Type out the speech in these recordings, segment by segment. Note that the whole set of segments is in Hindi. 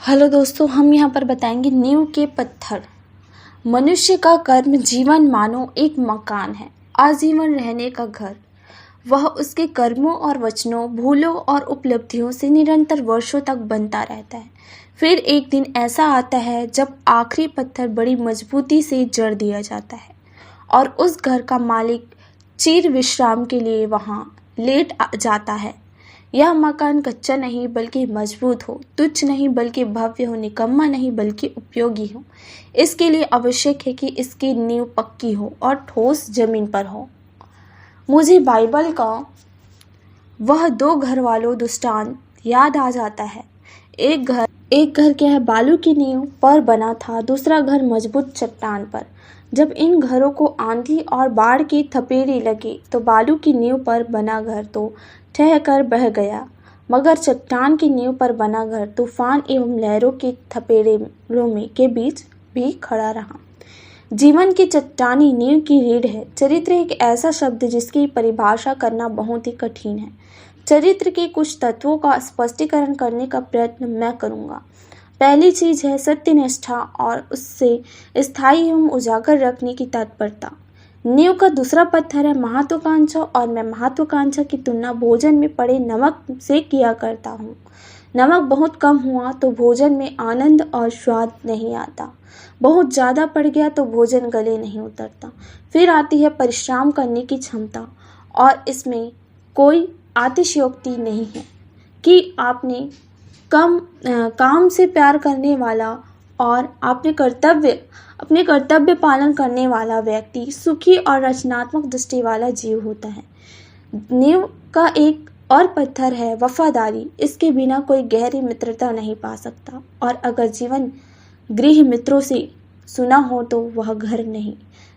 हेलो दोस्तों, हम यहाँ पर बताएंगे नींव के पत्थर। मनुष्य का कर्म जीवन मानो एक मकान है, आजीवन रहने का घर। वह उसके कर्मों और वचनों, भूलों और उपलब्धियों से निरंतर वर्षों तक बनता रहता है। फिर एक दिन ऐसा आता है जब आखिरी पत्थर बड़ी मजबूती से जड़ दिया जाता है और उस घर का मालिक चिर विश्राम के लिए वहाँ लेट जाता है। यह मकान कच्चा नहीं बल्कि मजबूत हो, तुच्छ नहीं बल्कि भव्य हो, निकम्मा नहीं बल्कि उपयोगी हो। इसके लिए आवश्यक है कि इसकी नींव पक्की हो और ठोस जमीन पर हो। मुझे बाइबल का वह दो घर वालों दृष्टांत याद आ जाता है। एक घर क्या है, बालू की नींव पर बना था, दूसरा घर मजबूत चट्टान पर। जब इन घरों को आंधी और बाढ़ की थपेड़ी लगी तो बालू की नींव पर बना घर तो ठह कर बह गया, मगर चट्टान की नींव पर बना घर तूफान एवं लहरों की थपेड़ों में के बीच भी खड़ा रहा। जीवन की चट्टानी नींव की रीढ़ है। चरित्र एक ऐसा शब्द जिसकी परिभाषा करना बहुत ही कठिन है। चरित्र के कुछ तत्वों का स्पष्टीकरण करने का प्रयत्न मैं करूंगा। पहली चीज है सत्यनिष्ठा और उससे स्थायी एवं उजागर रखने की तत्परता। नींव का दूसरा पत्थर है महत्वाकांक्षा, और मैं महत्वाकांक्षा की तुलना भोजन में पड़े नमक से किया करता हूँ। नमक बहुत कम हुआ तो भोजन में आनंद और स्वाद नहीं आता, बहुत ज़्यादा पड़ गया तो भोजन गले नहीं उतरता। फिर आती है परिश्रम करने की क्षमता, और इसमें कोई अतिशयोक्ति नहीं है कि आपने काम से प्यार करने वाला और अपने कर्तव्य पालन करने वाला व्यक्ति सुखी और रचनात्मक दृष्टि वाला जीव होता है। नींव का एक और पत्थर है वफादारी। इसके बिना कोई गहरी मित्रता नहीं पा सकता, और अगर जीवन गृह मित्रों से सुना हो तो वह घर नहीं,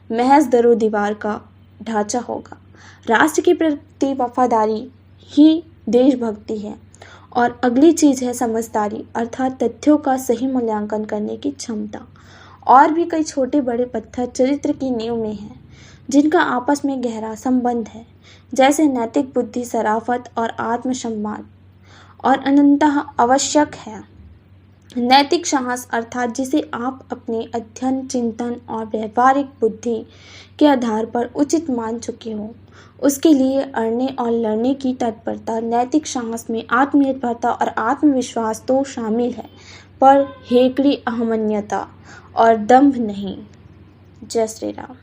महज दरो दीवार का ढांचा होगा। राष्ट्र के प्रति वफादारी ही देशभक्ति है। और अगली चीज है समझदारी, अर्थात तथ्यों का सही मूल्यांकन करने की क्षमता। और भी कई छोटे बड़े पत्थर चरित्र की नींव में हैं, जिनका आपस में गहरा संबंध है, जैसे नैतिक बुद्धि, शराफत और आत्मसम्मान, और अनंतः आवश्यक है नैतिक साहस, अर्थात जिसे आप अपने अध्ययन, चिंतन और व्यवहारिक बुद्धि के आधार पर उचित मान चुके हो। उसके लिए अड़ने और लड़ने की तत्परता। नैतिक साहस में आत्मनिर्भरता और आत्मविश्वास तो शामिल है, पर हेकड़ी अहमन्यता और दंभ नहीं। जय श्री राम।